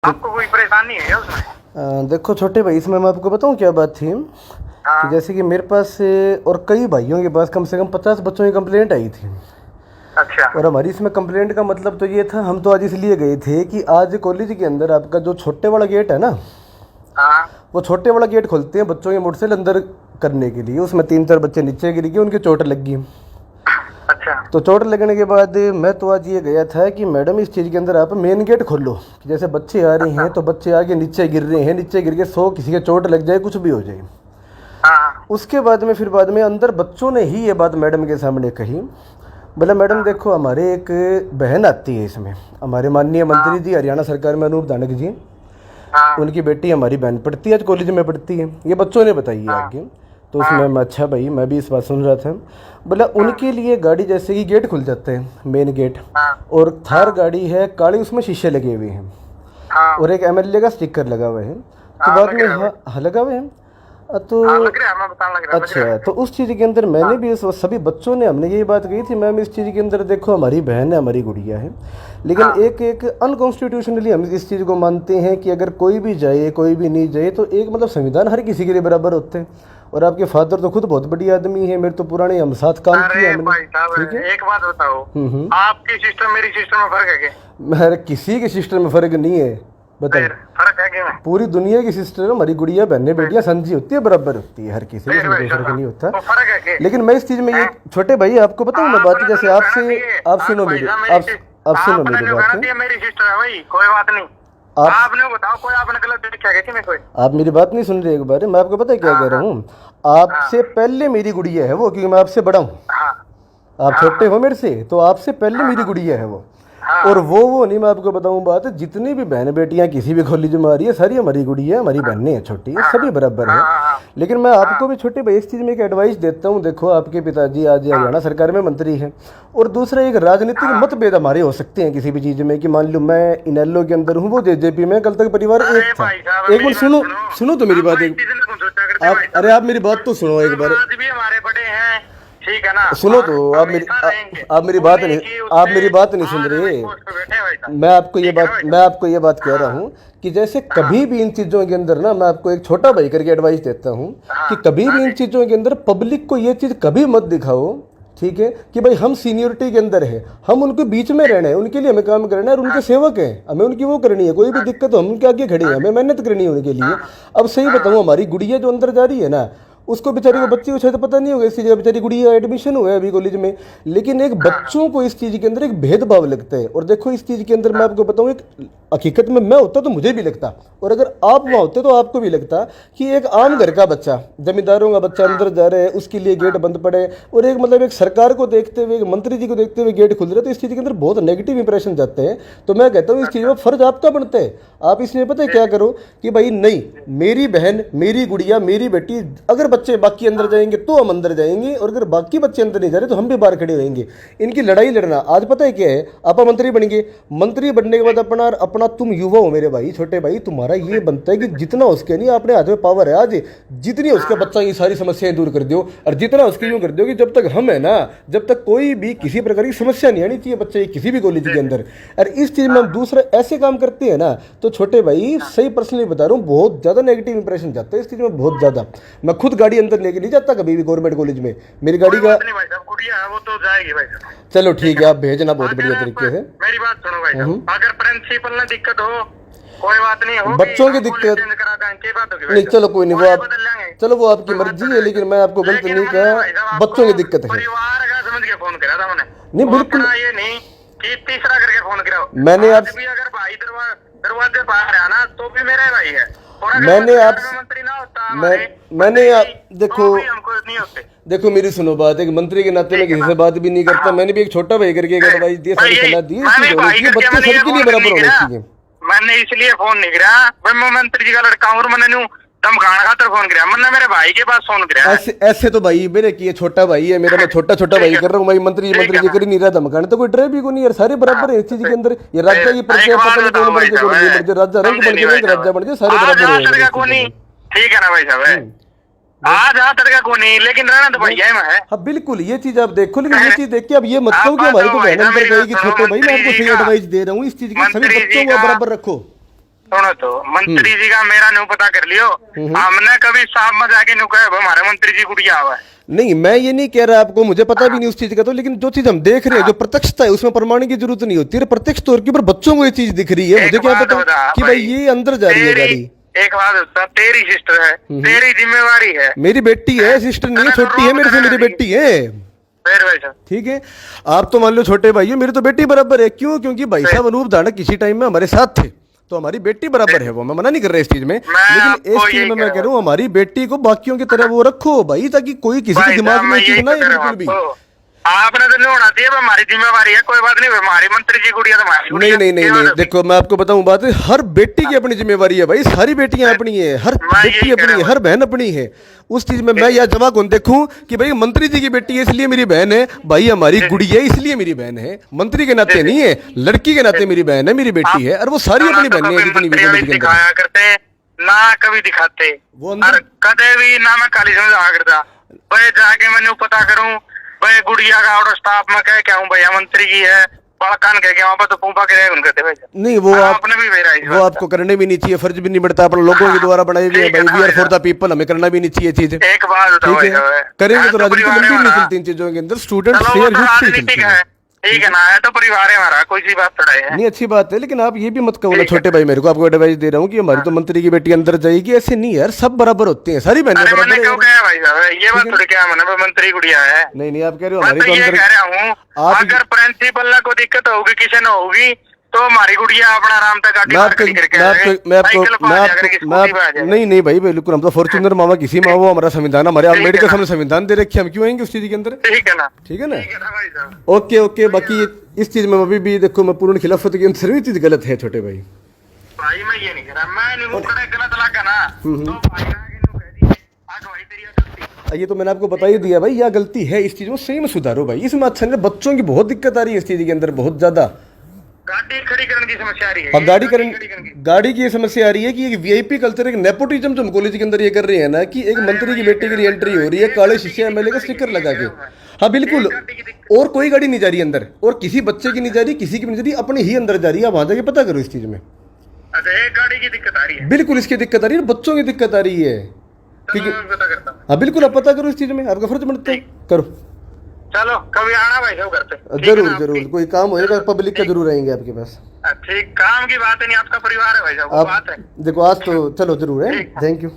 आपको कोई परेशानी है उसमें? देखो छोटे भाई, इसमें मैं आपको बताऊं क्या बात थी कि जैसे कि मेरे पास और कई भाइयों के पास कम से कम 50 बच्चों की कंप्लेंट आई थी। अच्छा। और हमारी इसमें कंप्लेंट का मतलब तो ये था, हम तो आज इसलिए गए थे कि आज कॉलेज के अंदर आपका जो छोटे वाला गेट है ना, हाँ। वो छोटे वाला गेट खोलते हैं बच्चों के मोटरसाइकिल अंदर करने के लिए। उसमें 3-4 बच्चे नीचे गिर गए, उनकी चोट लग गई। अच्छा। तो चोट लगने के बाद मैं तो आज ये गया था कि मैडम इस चीज़ के अंदर आप मेन गेट खोलो कि जैसे बच्चे आ रहे हैं तो बच्चे आगे नीचे गिर रहे हैं, नीचे गिर के 100 किसी के चोट लग जाए, कुछ भी हो जाए। हाँ। उसके बाद में अंदर बच्चों ने ही ये बात मैडम के सामने कही। बोला मैडम देखो, हमारे एक बहन आती है इसमें, हमारे माननीय मंत्री जी हरियाणा सरकार में अनूप धानक जी, उनकी बेटी हमारी बहन पढ़ती है, आज कॉलेज में पढ़ती है। ये बच्चों ने बताई है आगे। तो उसमें मैं अच्छा भाई, मैं भी इस बात सुन रहा था। बोला उनके लिए गाड़ी जैसे कि गेट खुल जाते हैं मेन गेट, और थार गाड़ी है काली, उसमें शीशे लगे हुए हैं और एक MLA का स्टिकर लगा हुआ है। तो बाद में हाँ लगा हुआ है। तो अच्छा, तो उस चीज़ के अंदर मैंने भी सभी बच्चों ने हमने यही बात कही थी, मैम इस चीज़ के अंदर देखो हमारी बहन है, हमारी गुड़िया है, लेकिन एक अनकॉन्स्टिट्यूशनली हम इस चीज़ को मानते हैं कि अगर कोई भी जाए कोई भी नहीं जाए तो एक मतलब संविधान हर किसी के लिए बराबर होते हैं। और आपके फादर तो खुद बहुत बड़ी आदमी है, मेरे तो पुराने हम साथ काम किया हमने। ठीक है, एक बात बताओ, आपकी सिस्टम मेरी सिस्टम में फर्क है क्या? मेरे किसी के सिस्टम में फर्क नहीं है, बताइए। फर्क है क्या? पूरी दुनिया की सिस्टर, हमारी गुड़िया बहनें बेटियां समझी होती है, बराबर होती है, हर किसी में कोई फर्क नहीं होता। तो फर्क है क्या? लेकिन मैं इस चीज में ये छोटे भाई आपको बताऊं मैं बात, जैसे आपसे आप सुनो मेरी, आप सुनो मेरी बात। मेरी सिस्टर है भाई, कोई बात नहीं। आपने बताओ, कोई आपने गलत देखा है क्या? कोई आप मेरी बात नहीं सुन रहे एक बार, मैं आपको पता है क्या कह रहा हूँ, आपसे पहले मेरी गुड़िया है वो, क्योंकि मैं आपसे बड़ा हूँ, आप छोटे हो मेरे से, तो आपसे पहले मेरी गुड़िया है वो। और वो नहीं, मैं आपको बताऊं बात, जितनी भी बहन बेटियां किसी भी कॉलेज में आ रही है सारी हमारी गुड़िया है, हमारी बहनें हैं छोटी है, सभी बराबर है। लेकिन मैं आपको भी छोटे भाई इस चीज़ में एक एडवाइस देता हूं, देखो आपके पिताजी आज हरियाणा सरकार में मंत्री हैं, और दूसरा एक राजनीतिक मतभेद हमारे हो सकते हैं किसी भी चीज़ में, कि मान लो मैं इनेलो के अंदर हूँ, वो JJP में, कल तक परिवार एक था। एक मिनट सुनो तो मेरी बात, एक अरे आप मेरी बात तो सुनो एक बार, ठीक है ना? सुनो तो आप मेरी बात नहीं सुन रहे। मैं आपको ये बात कह रहा हूँ कि जैसे कभी भी इन चीज़ों के अंदर ना, मैं आपको एक छोटा भाई करके एडवाइस देता हूँ कि कभी भी इन चीज़ों के अंदर पब्लिक को ये चीज़ कभी मत दिखाओ, ठीक है, कि भाई हम सीनियरिटी के अंदर है, हम उनके बीच में रहना है, उनके लिए हमें काम करना है, और उनके सेवक हैं, हमें उनकी वो करनी है, कोई भी दिक्कत हो हम उनके आगे खड़े हैं, हमें मेहनत करनी है उनके लिए। अब सही बताऊँ, हमारी गुड़िया जो अंदर जा रही है ना, उसको बेचारी को बच्ची को शायद पता नहीं होगा इस चीज़ का, बेचारी गुड़िया एडमिशन हुआ है अभी कॉलेज में, लेकिन एक बच्चों को इस चीज़ के अंदर एक भेदभाव लगता है। और देखो इस चीज़ के अंदर मैं आपको बताऊं, एक हकीकत में मैं होता तो मुझे भी लगता, और अगर आप वहाँ होते तो आपको भी लगता कि एक आम घर का बच्चा, जमींदारों का बच्चा अंदर जा रहा है, उसके लिए गेट बंद पड़े, और एक मतलब एक सरकार को देखते हुए, एक मंत्री जी को देखते हुए गेट खुल रहे, तो इस चीज़ के अंदर बहुत नेगेटिव इंप्रेशन जाते हैं। तो मैं कहता हूँ इस चीज़ में फर्ज आपका बनता है, आप इसमें पता है क्या करो कि भाई नहीं, मेरी बहन, मेरी गुड़िया, मेरी बेटी, अगर बच्चे बाकी अंदर जाएंगे तो हम अंदर जाएंगे, और अगर बाकी बच्चे अंदर नहीं जा रहे तो हम भी बाहर खड़े रहेंगे। इनकी लड़ाई लड़ना, आज पता है क्या है, आप मंत्री बन गए, मंत्री बनने के बाद अपना तुम युवा हो मेरे भाई, छोटे भाई, तुम्हारा ये बनता है कि जितना उसके नहीं अपने हाथ में पावर है आज, जितनी उसके बच्चा की सारी समस्याएं दूर कर दो, और जितना उसके यूं कर दो कि जब तक हम है ना, जब तक कोई भी किसी प्रकार की समस्या नहीं आनी चाहिए बच्चे किसी भी कॉलेज के अंदर। और इस चीज में हम दूसरा ऐसे काम करते हैं ना, तो छोटे भाई सही पर्सनली बता रहा हूँ, बहुत ज्यादा नेगेटिव इंप्रेशन जाता है इस चीज में, बहुत ज्यादा। मैं खुद गाड़ी अंदर लेके नहीं जाता कभी भी गवर्नमेंट कॉलेज में, मेरी गाड़ी का वो तो जाएगी भाई। चलो ठीक है, आप भेजना बहुत बढ़िया तरीके से। मेरी बात सुनो भाई, अगर प्रिंसिपल ने दिक्कत हो कोई बात नहीं हो, बच्चों की दिक्कत नहीं, चलो कोई नहीं, वो आप चलो वो आपकी मर्जी है, लेकिन मैं आपको गलत नहीं कहा, बच्चों की दिक्कत है। परिवार का समझ के फोन करा था मैंने, नहीं बिल्कुल ये नहीं कि तीसरा करके फोन करा। मैंने आप भी अगर भाई दरवाजे बाहर है ना तो भी मेरा भाई है, मैंने आप मंत्री ना होता, मैंने आप देखो हमको नहीं होते। देखो मेरी सुनो बात, एक मंत्री के नाते मैं किसी से बात भी नहीं करता, मैंने भी एक छोटा भाई करके एक एडवाइस दी, सारी सलाह दी, बच्चे सबके लिए बराबर होने चाहिए। मैंने इसलिए फोन नहीं करा, मैं मंत्री जी का लड़का हूँ, मैंने धमकाने खातर फोन किया, मैंने मेरे भाई के पास फोन किया। ऐसे तो भाई मेरे की छोटा भाई है मेरा, मैं छोटा भाई कर रहा हूँ भाई, मंत्री जी कर ही नहीं रहा, धमकाने तो कोई डरे भी को नहीं यार, सारे बराबर है इस चीज के अंदर। ये राज्य की प्रजा पता नहीं कौन बन के राजा रंग बन के राजा बन के सारे बराबर है, ठीक है ना भाई साहब? आज तड़का को नहीं, लेकिन रहना तो भैया है। हाँ बिल्कुल, ये चीज आप देखो, लेकिन ये चीज देख के अब ये मत कहो कि हमारी तो बहन अंदर गई कि छोटे भाई, मैं आपको सही एडवाइस दे रहा हूँ, इस चीज की सभी बच्चों को बराबर रखो। सुनो तो मंत्री जी का मेरा न्यू पता कर लियो। हमने कभी साहब में जाके न्यू कहे हमारे मंत्री जी गुड़िया हुआ है। नहीं, मैं ये नहीं कह रहा आपको, मुझे पता भी नहीं उस चीज का, तो लेकिन जो चीज हम देख रहे हैं, जो प्रत्यक्षता है, उसमें प्रमाण की जरूरत नहीं होती है। प्रत्यक्ष तौर के ऊपर बच्चों को ये चीज दिख रही है, मुझे क्या पता कि भाई ये अंदर जा रही है गाड़ी। एक बात होता, तेरी सिस्टर है, तेरी जिम्मेवारी है। मेरी बेटी है, सिस्टर नहीं है, छोटी है मेरे से, मेरी बेटी है। ठीक है, आप तो मान लो छोटे भाई हो, मेरी तो बेटी बराबर है। क्यों? क्योंकि भाई साहब अनूप धानक किसी टाइम में हमारे साथ थे, तो हमारी बेटी बराबर है। वो मैं मना नहीं कर रहा इस चीज में, लेकिन इस चीज में मैं कह रहा हूँ हमारी बेटी को बाकियों की तरह वो रखो भाई, ताकि कोई किसी के दिमाग में चीज ना आए बिल्कुल भी। आपने तो नहीं होना चाहिए, हमारी जिम्मेवारी है, कोई बात नहीं। हमारी मंत्री जी गुड़िया तो हमारी गुड़िया। नहीं, देखो मैं आपको बताऊं बात, हर बेटी की अपनी जिम्मेवारी है भाई, सारी बेटियां अपनी है, हर बेटी अपनी है, हर बहन अपनी है। उस चीज में मैं यह जमा कौन देखूं कि भाई मंत्री जी की बेटी है इसलिए मेरी बहन है, भाई हमारी गुड़िया इसलिए मेरी बहन है, मंत्री के नाते नहीं है, लड़की के नाते मेरी बहन है, मेरी बेटी है। और वो सारी अपनी बहनें हैं जितनी भी दिखाया करते ना, कभी दिखाते कदे भी ना। मैं काली समझा करता भाई, जाके मैंने पता करूं भाई गुड़िया का और स्टाफ में कह क्या हूँ भैया मंत्री की है, कान कह के वहाँ पर तो पूपा के उनके थे। नहीं, वो आपने भी वो आपको करने भी नहीं चाहिए, फर्ज भी नहीं पड़ता, अपन लोगों के द्वारा बनाई हुई है भाई, we are for the people, हमें करना भी नहीं चाहिए चीज। एक बात करेंगे तो राजनीति लंबी नहीं चलती इन चीजों के अंदर, स्टूडेंट है, ठीक है ना, है तो परिवार है हमारा, कोई सी बात थोड़ा है। नहीं, अच्छी बात है, लेकिन आप ये भी मत कहो ना छोटे भाई, मेरे को आपको एडवाइस दे रहा हूँ कि हमारी तो मंत्री की बेटी अंदर जाएगी, ऐसे नहीं यार, सब बराबर होते हैं, सारी बहनें बराबर है। भाई साहब ये बात थोड़ी क्या मैंने मंत्री गुड़िया है। नहीं, आप कह रहे हो हमारी तो अंदर, कह रहा हूँ अगर प्रिंसिपल को दिक्कत होगी, किसी ने होगी, तो हमारी गुड़िया अपना आराम तक नहीं भाई बिल्कुल, हम तो फॉर्च्यूनर मामा किसी माँ, वो हमारा संविधान, हमारे अम्बेडकर सामने संविधान दे रखे, हम क्यों आएंगे उस चीज के अंदर। ठीक है ना। ओके, बाकी इस चीज में अभी भी देखो, मैं पूर्ण खिलाफत के अंदर भी चीज गलत है छोटे भाई। भाई मैं ये नहीं कह रहा, मैं नहीं गलत लगा ना, तो भाई ये तो मैंने आपको बता ही दिया भाई, यह गलती है, इस चीज में सही में सुधारो भाई। इसमें अच्छा नहीं, बच्चों की बहुत दिक्कत आ रही है इस चीज के अंदर, बहुत ज्यादा गाड़ी खड़ी करने की समस्या आ रही है। गाड़ी की समस्या आ रही है कि एक वीआईपी कल्चर, एक नेपोटिज्म जो हम कॉलेज के अंदर ये कर रहे हैं ना, कि एक मंत्री की बेटी की एंट्री हो रही है काले शीशे एमएलए का स्टिकर लगा के। हाँ बिल्कुल, और कोई गाड़ी नहीं जा रही अंदर, और किसी बच्चे की नहीं जा रही, किसी की नहीं जा रही, अपनी ही अंदर जा रही है। आप वहां जाके पता करो इस चीज में। गाड़ी की दिक्कत आ रही है, बिल्कुल इसकी दिक्कत आ रही है, बच्चों की दिक्कत आ रही है। हाँ बिल्कुल, आप पता करो इस चीज में, आपका फर्ज बनता है, करो। चलो कभी आना भाई, सब करते। जरूर कोई काम होएगा पब्लिक का जरूर आएंगे आपके पास। ठीक, काम की बात है नहीं, आपका परिवार है भाई साहब, बात है। देखो आज तो चलो जरूर है, थैंक यू।